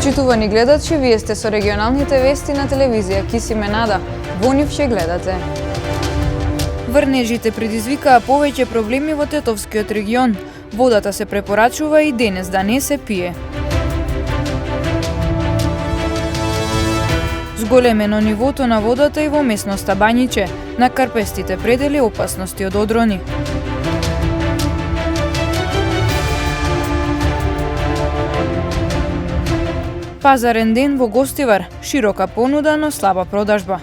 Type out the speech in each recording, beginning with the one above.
Почитувани гледачи, вие сте со регионалните вести на телевизија Кисиме Нада. Во нив ќе гледате. Врнежите предизвикаа повеќе проблеми во Тетовскиот регион. Водата се препорачува и денес да не се пие. Зголемено нивото на водата и во местноста Бањиче. На карпестите предели опасности од одрони. Пазарен ден во Гостивар, широка понуда, но слаба продажба.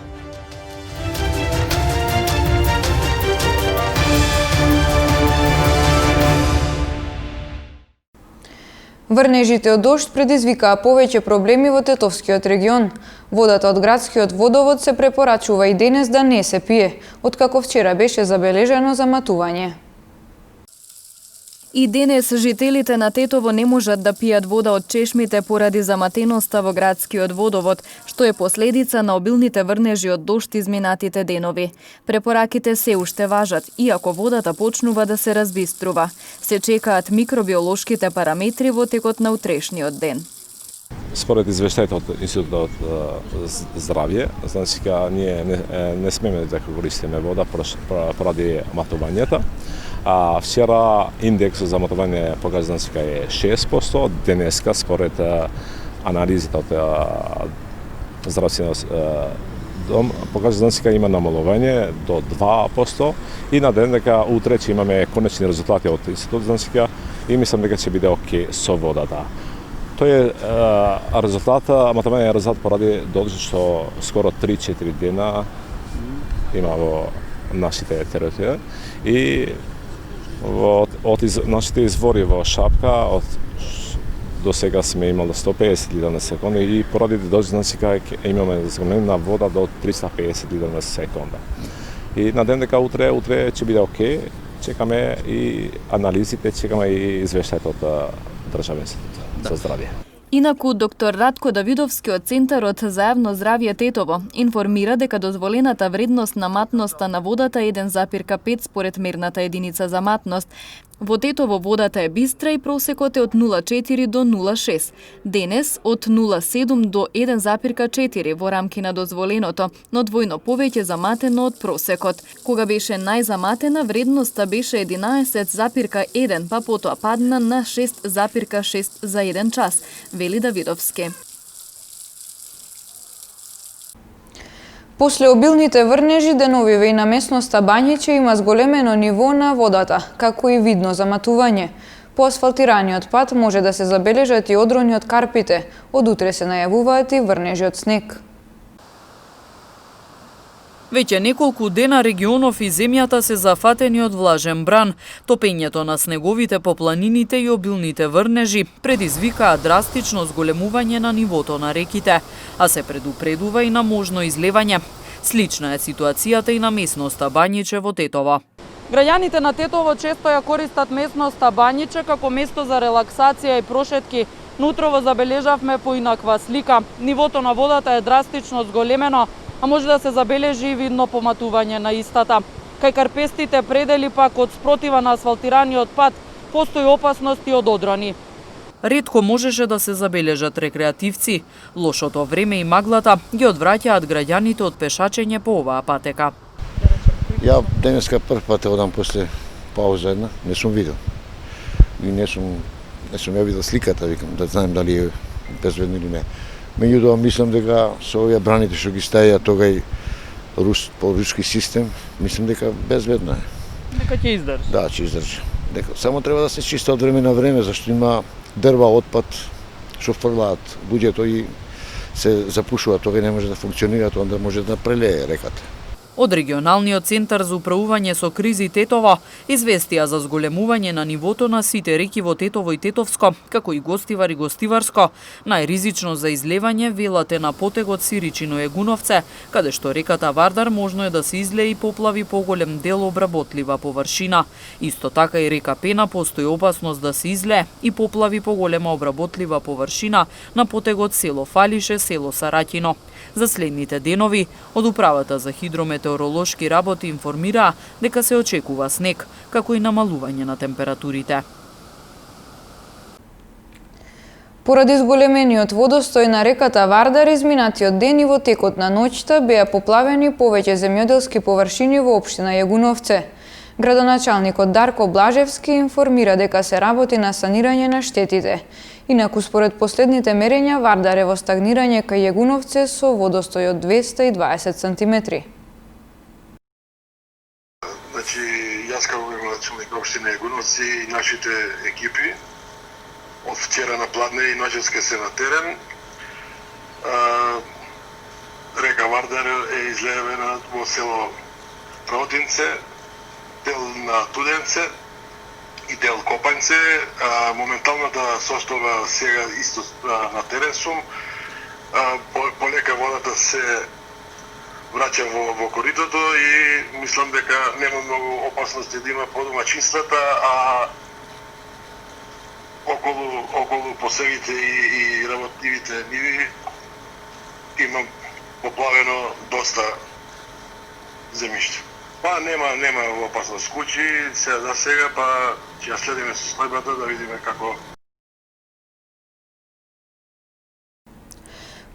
Врнежите од дожд предизвикаа повеќе проблеми во Тетовскиот регион. Водата од градскиот водовод се препорачува и денес да не се пие, откако вчера беше забележено заматување. И денес жителите на Тетово не можат да пијат вода од чешмите поради заматеноста во градскиот водовод, што е последица на обилните врнежи од дожд изминатите денови. Препораките се уште важат, иако водата почнува да се разбиструва. Се чекаат микробиолошките параметри во текот на утрешниот ден. Според извештајот од Институтот здравје, значи ние не смеме да користиме вода поради матувањето. А вчера индексот за матување покажа дека е 6%, денеска според анализите од здравствениот дом покажа дека има намалување до 2% и на ден дека утре ќе имаме конечни резултати од институтот и мислам дека ќе биде окей со водата. Тој е резултат, матување е резултат поради дожд што скоро 3-4 дена има во нашите територии и од нашите извори во Шапка до сега сме имали 150 литра на секунда и поради дожд имаме зголемена вода до 350 литра на секунда. И на ден дека утре ќе биде окей, чекаме и анализите, чекаме и извештајот од Државен институт за здравје. Инаку, доктор Радко Давидовски од Центарот за јавно здравје Тетово информира дека дозволената вредност на матноста на водата е 1,5 според мерната единица за матност. Во Тетово водата е бистра и просекот е од 0,4 до 0,6. Денес од 0,7 до 1,4 во рамки на дозволеното, но двојно повеќе заматено од просекот. Кога беше најзаматена, вредноста беше 11,1, па потоа падна на 6,6 за 1 час, вели Давидовски. После обилните врнежи, деновиве и на местноста Бањиче има зголемено ниво на водата, како и видно заматување. По асфалтираниот пат може да се забележат и одрони од карпите. Од утре се најавуваат и врнежи од снег. Веќе неколку дена регионов и земјата се зафатени од влажен бран. Топењето на снеговите по планините и обилните врнежи предизвикаа драстично зголемување на нивото на реките, а се предупредува и на можно излевање. Слична е ситуацијата и на местноста Бањиче во Тетово. Граѓаните на Тетово често ја користат местноста Бањиче како место за релаксација и прошетки, но утрово забележавме поинаква слика. Нивото на водата е драстично зголемено, а може да се забележи и видно поматување на истата. Кај карпестите предели пак од спротива на асфалтираниот пат постои опасности од одрони. Ретко можеше да се забележат рекреативци. Лошото време и маглата ги одвраќаат граѓаните од пешачење по оваа патека. Ја денеска прв пат одам после пауза една, не сум видел. И не сум ја видел сликата, викам, да знаем дали е безбедно или не. Меѓутоа мислам дека со овие браните што ги ставија тогај по руски систем, мислам дека безбедно е. Дека ќе издржи. Да, ќе издржи. Дека само треба да се чиста од време на време, зашто има дрва, отпад што фрлаат луѓето и се запушува, тогај не може да функционира, onda може да прелее реката. Од регионалниот центар за управување со кризи Тетово известија за зголемување на нивото на сите реки во Тетово и Тетовско, како и Гостивар и Гостиварско. Најризично за излевање велат е на потегот Сиричино Егуновце, каде што реката Вардар можно е да се излее и поплави поголем дел обработлива површина. Исто така и река Пена постои опасност да се излее и поплави поголема обработлива површина на потегот село Фалише, село Сараќино. За следните денови, од Управата за хидрометеоролошки работи информираа дека се очекува снег, како и намалување на температурите. Поради зголемениот водостој на реката Вардар изминатиот ден и во текот на ноќта беа поплавени повеќе земјоделски површини во општина Јагуновце. Градоначалникот Дарко Блажевски информира дека се работи на санирање на штетите. Инаку според последните мерења Вардар е во стагнирање кај Јагуновце со водостој од 220 сантиметри. Значи, јас како градоначалник општина Јагуновци и нашите екипи од вчера на пладне и ноќеска се на терен. Река Вардар е излевена во село Праотинце, дел на Туденце и дел Копанце. Моменталната состава сега исто на терен сум. Полека водата се враќа во коритото и мислам дека нема многу опасности да има по домаќинствата, а околу посевите и работливите ниви има поплавено доста земјиште. Па нема опасност куќи, за сега па ќе ја следиме состојбата да видиме како.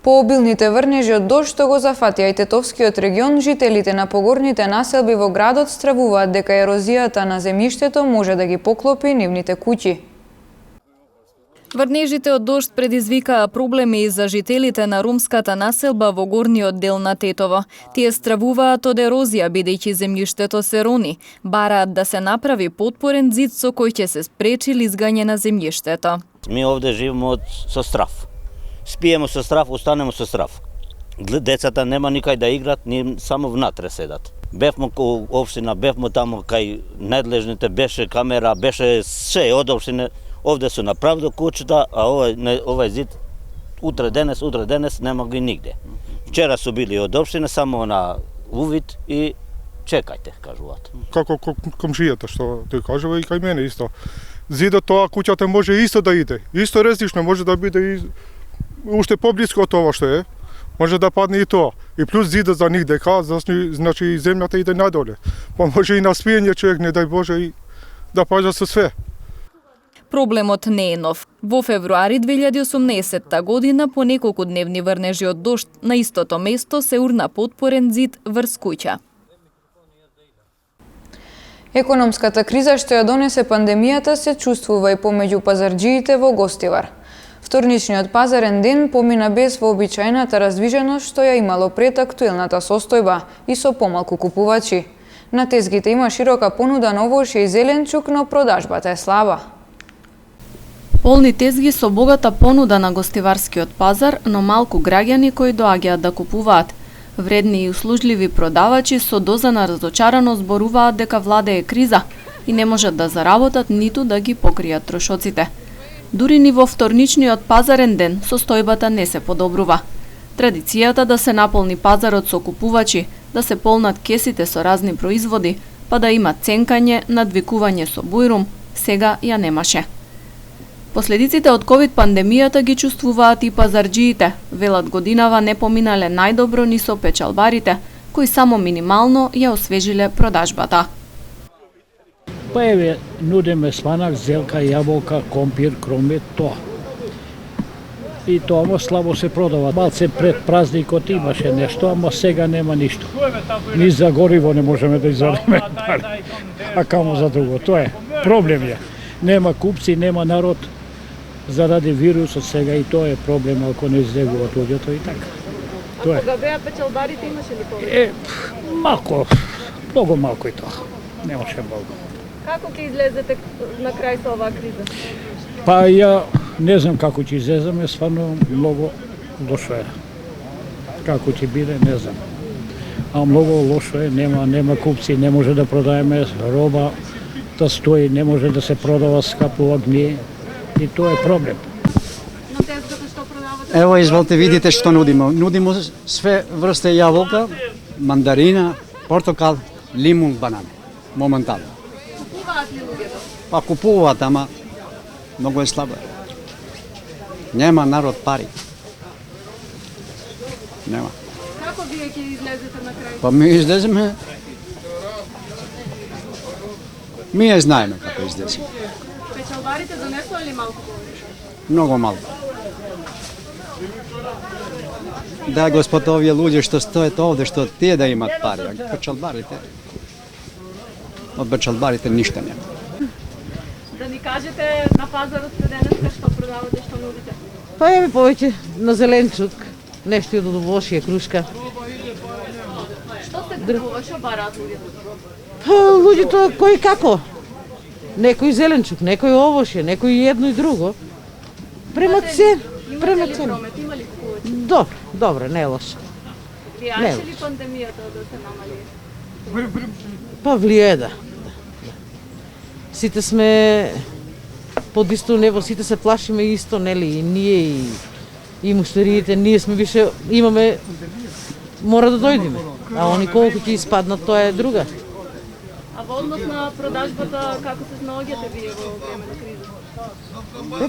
По обилните врнежи од дожд што го зафатија и Тетовскиот регион, жителите на погорните населби во градот стравуваат дека ерозијата на земјиштето може да ги поклопи нивните куќи. Врнежите од дожд предизвикаа проблеми и за жителите на ромската населба во горниот дел на Тетово. Тие стравуваат од ерозија бидејќи земјиштето се рони, бараат да се направи потпорен зид со кој ќе се спречи лизгање на земјиштето. Ми овде живееме со страв. Спиеме со страв, останеме со страв. Децата нема никај да играт, ни само внатре седат. Бевме ко општина, бевме таму кај надлежните, беше камера, беше се од општина. Овде се направи куќата, а овај зид утре денес нема ги нигде. Вчера су били од општина само на увид и чекајте, кажуваат. Како комшијата што тој кажува и кај мене исто. Зидот тоа куќата може исто да иде. Исто резично може да биде и уште поблиско од ова што е. Може да падне и тоа. И плюс зидот за нив дека, значи земјата иде надоле. Па може и на спиење човек, не дај Боже, и да паѓа со све. Проблемот не е нов. Во февруари 2018 година по неколку дневни врнежи од дожд на истото место се урна потпорен зид врз куќа. Економската криза што ја донесе пандемијата се чувствува и помеѓу пазарџиите во Гостивар. Вторничниот пазарен ден помина без вообичаената раздвиженост што ја имало пред актуелната состојба и со помалку купувачи. На тезгите има широка понуда на овошје и зеленчук, но продажбата е слаба. Полни тезги со богата понуда на гостиварскиот пазар, но малку граѓани кои доаѓаат да купуваат. Вредни и услужливи продавачи со доза на разочараност зборуваат дека владее криза и не можат да заработат ниту да ги покријат трошоците. Дури ни во вторничниот пазарен ден состојбата не се подобрува. Традицијата да се наполни пазарот со купувачи, да се полнат кесите со разни производи, па да има ценкање, надвикување со бујрум, сега ја немаше. Последиците од ковид пандемијата ги чувствуваат и пазарџиите. Велат годинава не поминале најдобро ни со печалбарите, кои само минимално ја освежиле продажбата. Па еве, нудиме сванак, зелка, јаболка, компир, кромет, тоа. И тоа ама слабо се продава. Малце пред празникот имаше нешто, ама сега нема ништо. Ни за гориво не можеме да изолиме, а камо за друго. Тоа е проблем е. Нема купци, нема народ. Заради вирусот сега и тоа е проблем ако не излегуваат луѓето и така. Тоа е. Кога беа печалбарите имаше ли повеќе? Малко, многу малко и тоа. Немаше многу. Како ќе излезете на крај со оваа криза? Па ја не знам како ќе излеземе, стварно многу лошо е. Како ќе биде, не знам. А многу лошо е, нема купци, не може да продаеме роба, да стои, не може да се продава, скапува гние. И тоа е проблем. На тезгата што продавате? Ево, изволте, видите што нудимо. Нудимо све врсте јаболка, мандарина, портокал, лимун, банане. Моментално. Купуваат ли луѓето? Па купуваат, ама многу е слабо. Нема народ пари. Нема. Како вие ќе излезете на крај? Па ми излеземе. Ми знаеме како излеземе. Печалбарите донесоа ли малку повеќе? Многу малку. Да, господ, овие луѓе што стоят овде, што тие да имат пари, а печалбарите, од печалбарите ништо нема. Да ни кажете на пазарот денеска што продавате, што нудите? Па еве повеќе на зеленчук, нешто од овошје, крушка. Што се купува, што бараат луѓето? Луѓето кој како? Некој зеленчук, некој овошје, некој едно и друго. Према цена. Имате ли промет, има ли купување? Добро, не е лошо. Влијаше ли пандемијата да се намали? Па влие, да. Сите сме под исто небо, сите се плашиме исто, нели, и ние и муштериите, ние сме више, имаме, мора да дојдеме. А они колку ќе испаднат, тоа е друга. А во однос на продажбата, како се снаоѓате вие во време на криза?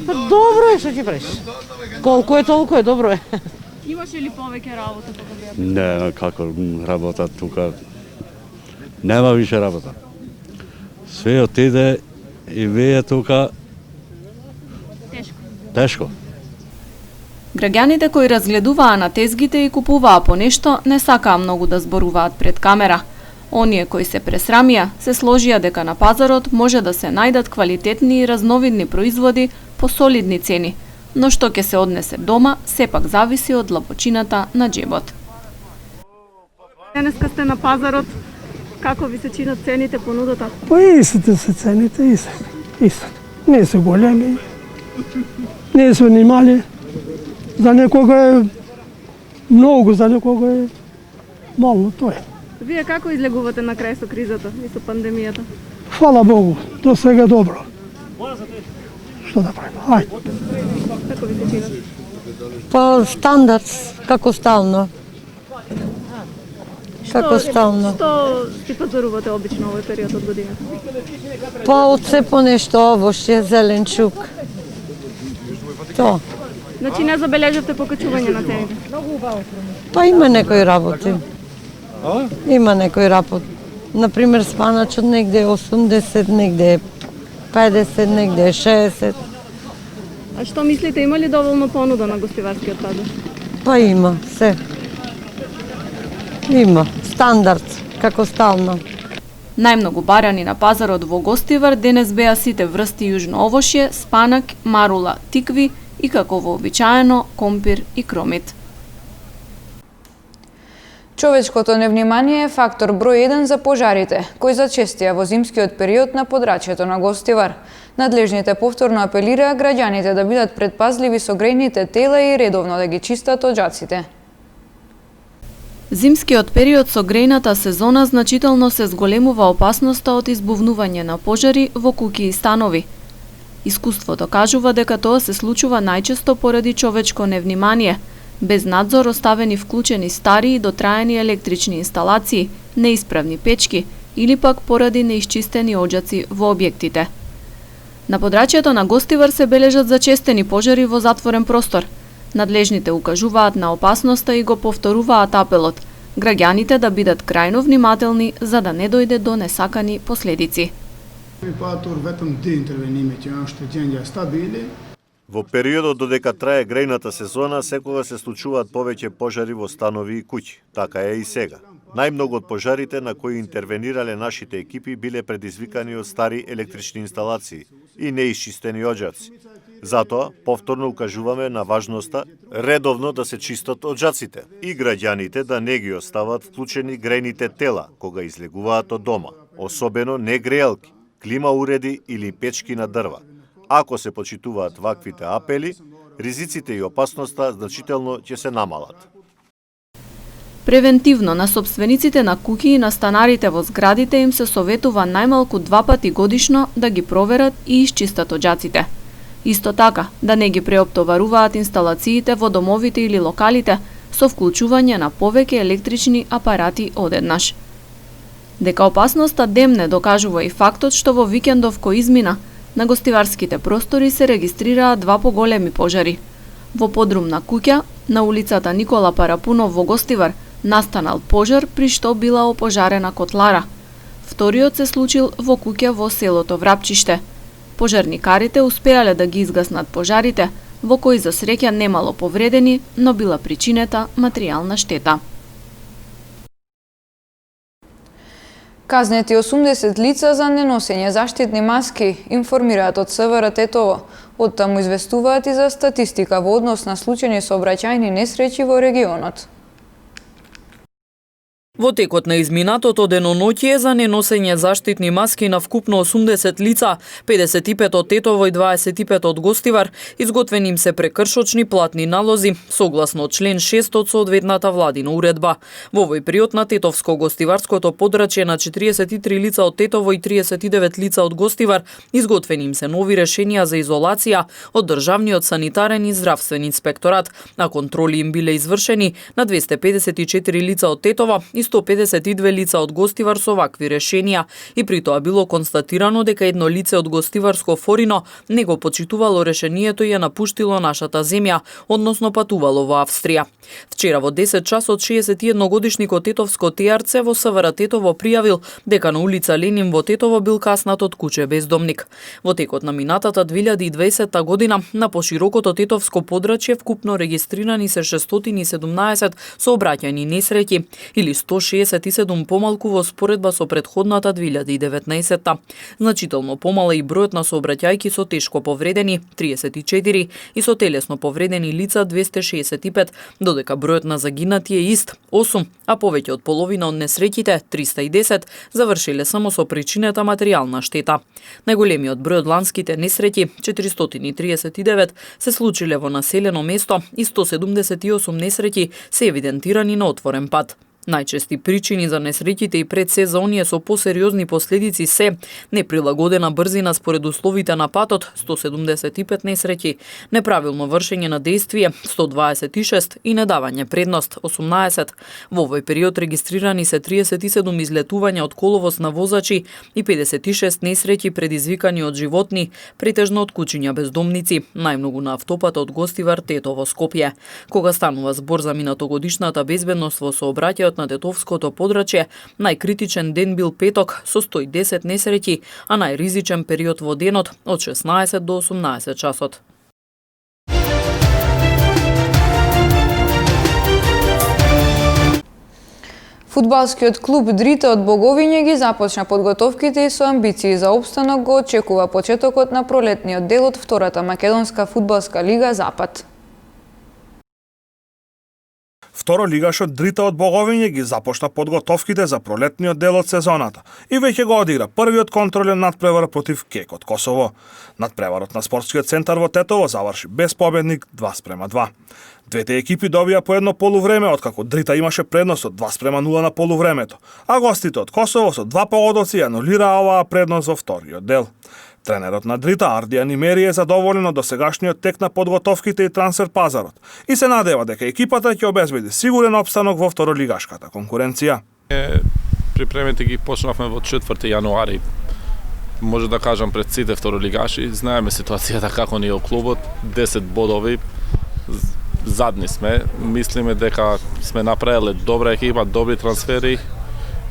Па добро е, што ќе правиш? Колку е, толку е, добро е. Имаше ли повеќе работа по време? Не, како работа тука. Нема више работа. Све отиде и вие тука. Тешко. Граѓаните кои разгледуваа на тезгите и купуваа по нешто, не сакаа многу да зборуваат пред камера. Оние кои се пресрамија, се сложија дека на пазарот може да се најдат квалитетни и разновидни производи по солидни цени, но што ќе се однесе дома, сепак зависи од длабочината на џебот. Денеска сте на пазарот, како ви се чинат цените, понудата? Па истите се цените, исто. Не се големи, не се ни мали. За некога е многу, за некога е мало, тоа е. Вие како излегувате на крај со кризата и со пандемијата? Фала Богу, до сега добро. Што да правим? Ајде. Како ви се чинат? Па стандард, како стално. Како стално. Што си пазарувате обично овој период од годината? Па од се по нешто овошје, зеленчук. Тоа. Значи не забележавте покачување на цените? Па има некои работи. Има некој работ. Например, спаначот негде 80, негде 50, негде 60. А што мислите, има ли доволно понуда на гостиварскиот пазар? Па има, се. Има, стандард, како стално. Најмногу барани на пазарот во Гостивар денес беа сите врсти јужно овошје, спанак, марула, тикви и како вообичаено компир и кромит. Човечкото невнимание е фактор број 1 за пожарите, кои зачестија во зимскиот период на подрачјето на Гостивар. Надлежните повторно апелираа граѓаните да бидат предпазливи со грејните тела и редовно да ги чистат оџаците. Зимскиот период со грејната сезона значително се зголемува опасноста од избувнување на пожари во куќи и станови. Искуството кажува дека тоа се случува најчесто поради човечко невнимание, без надзор оставени вклучени стари и дотраени електрични инсталации, неисправни печки или пак поради неисчистени оџаци во објектите. На подрачјето на Гостивар се бележат зачестени пожари во затворен простор. Надлежните укажуваат на опасноста и го повторуваат апелот граѓаните да бидат крајно внимателни за да не дојде до несакани последици. Во периодот додека трае грејната сезона, секогаш се случуваат повеќе пожари во станови и куќи. Така е и сега. Најмногу од пожарите на кои интервенирале нашите екипи биле предизвикани од стари електрични инсталации и неисчистени оџаци. Затоа, повторно укажуваме на важноста редовно да се чистат оџаците и граѓаните да не ги остават вклучени грејните тела кога излегуваат од дома, особено не грејалки, клима уреди или печки на дрва. Ако се почитуваат ваквите апели, ризиците и опасноста значително ќе се намалат. Превентивно на собствениците на куќи и на станарите во зградите им се советува најмалку 2 пати годишно да ги проверат и исчистат оџаците. Исто така, да не ги преоптоваруваат инсталациите во домовите или локалите со вклучување на повеќе електрични апарати одеднаш. Дека опасноста демне докажува и фактот што во викендов кој измина, на гостиварските простори се регистрираа 2 поголеми пожари. Во подрумна куќа, на улицата Никола Парапунов во Гостивар, настанал пожар при што била опожарена котлара. Вториот се случил во куќа во селото Врапчиште. Пожарникарите успеале да ги изгаснат пожарите, во кои за среќа немало повредени, но била причинета материјална штета. Казнети 80 лица за неносење заштитни маски, информираат од СВР Тетово. Оттаму известуваат и за статистика во однос на случајни сообраќајни несреќи во регионот. Во текот на изминатото деноноќие за неносење заштитни маски на вкупно 80 лица, 55 од Тетово и 25 од Гостивар, изготвени им се прекршочни платни налози, согласно член 6 од соодветната владина уредба. Во овој период на Тетовско-Гостиварското подрачје на 43 лица од Тетово и 39 лица од Гостивар, изготвени им се нови решенија за изолација од Државниот санитарен и здравствен инспекторат, а контроли им биле извршени на 254 лица од Тетово и 152 лица од Гостивар со вакви решенија, и при тоа било констатирано дека едно лице од Гостиварско Форино не го почитувало решението и ја напуштило нашата земја, односно патувало во Австрија. Вчера во 10 часот 61-годишникот Тетовско ТРЦ во СВР Тетово пријавил дека на улица Ленин во Тетово бил каснат од куќе бездомник. Во текот на минатата 2020 година на поширокото Тетовско подрачје вкупно регистрирани се 617 сообраќајни несреќи, или 167 помалку во споредба со претходната 2019-та. Значително помала и бројот на сообраќајки со тешко повредени 34 и со телесно повредени лица 265, додека бројот на загинати е ист 8, а повеќе од половина од несреќите 310 завршиле само со причинета материјална штета. Најголемиот број од ланските несреќи 439 се случиле во населено место и 178 несреќи се евидентирани на отворен пат. Најчести причини за несреќите и пред се за оние со посериозни последици се неприлагодена брзина според условите на патот 175 несреќи, неправилно вршење на действие 126 и недавање предност 18. Во овој период регистрирани се 37 излетувања од коловоз на возачи и 56 несреќи предизвикани од животни, претежно од куќиња бездомници, најмногу на автопатот Гостивар Тетово Скопје. Кога станува збор за минатогодишната безбедност во сообраќајот на Тетовското подрачје, најкритичен ден бил петок со 110 несреќи, а најризичен период во денот од 16 до 18 часот. Фудбалскиот клуб Дрита од Боговиње ги започна подготовките и со амбиции за опстанок го очекува почетокот на пролетниот дел од втората македонска фудбалска лига Запад. Второлигашот Дрита од Боговиње ги започна подготовките за пролетниот дел од сезоната и веќе го одигра првиот контролен надпревар против КЕК од Косово. Надпреварот на спортскиот центар во Тетово заврши без победник 2:2. Двете екипи добија по едно полувреме, откако Дрита имаше предност од 2:0 на полувремето, а гостите од Косово со 2 погодоци анулираа оваа предност во вториот дел. Тренерот на Дрита Арди Анимери е задоволен од досегашниот тек на подготовките и трансфер пазарот и се надева дека екипата ќе обезбеди сигурен опстанок во второлигашката конкуренција. Припремите ги почнавме во 4 јануари. Може да кажам пред сите второлигаши, знаеме ситуацијата како ни е во клубот, 10 бодови, задни сме, мислиме дека сме направиле добра екипа, добри трансфери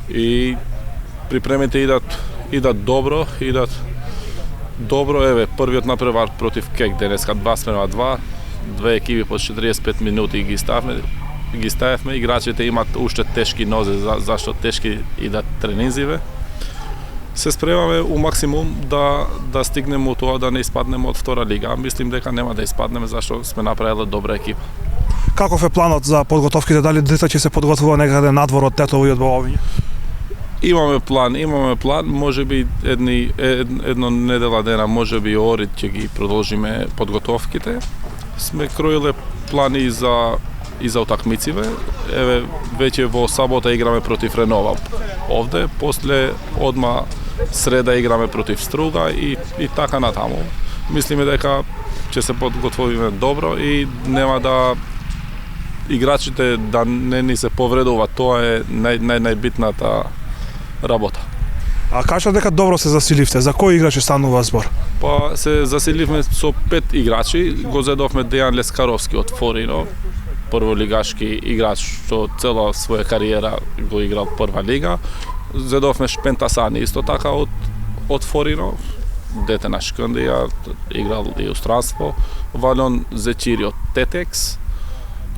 и припремите идат добро, еве, првиот напревар против КЕК денеска 2:2, две екипи по 45 минути ги ставевме, играчите имат уште тешки нозе, зашто тешки идат тренинзиве. Се спремаме у максимум да стигнеме у тоа да не испаднеме од втора лига. Мислим дека нема да испаднеме зашто сме направиле добра екипа. Каков е планот за подготовките? Дали Дрита ќе се подготвува некаде надвор од Тетово и од Боговиње? Имаме план, можеби едно недела дена, можеби Орид ќе ги продолжиме подготовките. Сме кроиле плани и за утакмициве. Еве, веќе во сабота играме против Ренова овде, после одма среда играме против Струга и така натаму. Мислиме дека ќе се подготвиме добро и нема да играчите да не ни се повредуваат. Тоа е најбитната работа. А кажа дека добро се засиливте, за кои играчи станува збор? Па се засиливме со 5 играчи, го зедовме Дејан Лескаровски од Форино, прволигашки играч што цела своја кариера го играл прва лига. Зедовме Шпента Сани исто така од Форино дете на Шкандија, играл и устранство, Валон Зечири од Тетекс,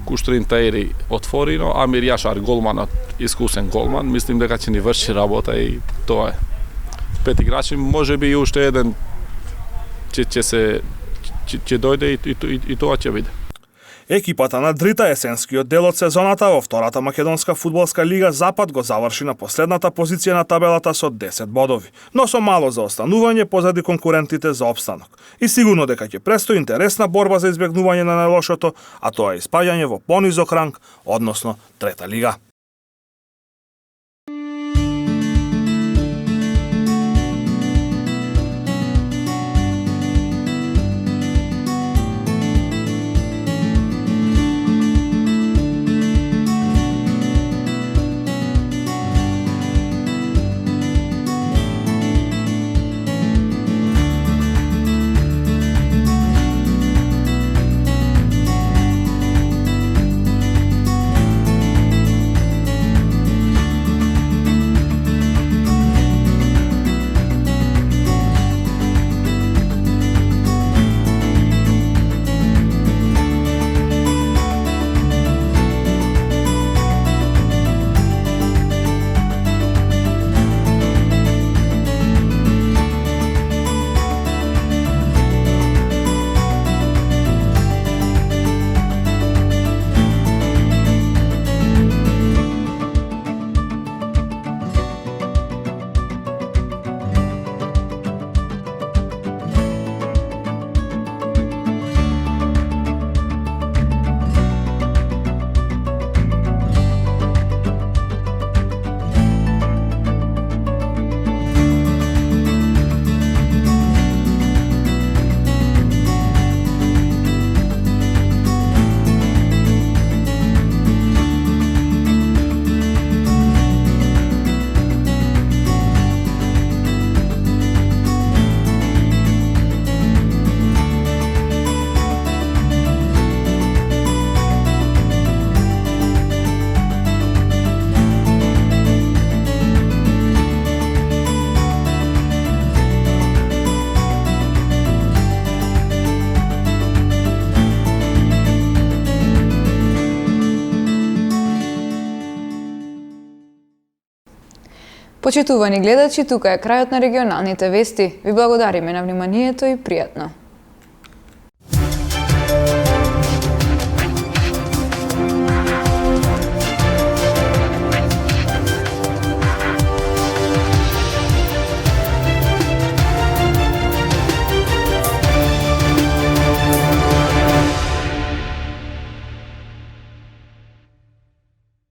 Куштрин Таери од Форино, Амир Јашар голманот, искусен голман, мислим дека ќе ни врши работа и тоа е. 5 играчи, можеби и уште еден ќе дојде и тоа ќе биде. Екипата на Дрита есенскиот дел од сезоната во втората македонска фудбалска лига Запад го заврши на последната позиција на табелата со 10 бодови, но со мало заостанување позади конкурентите за опстанок. И сигурно дека ќе престои интересна борба за избегнување на најлошото, а тоа е испаѓање во понизок ранг, односно трета лига. Почитувани гледачи, тука е крајот на регионалните вести. Ви благодариме на вниманието и пријатно.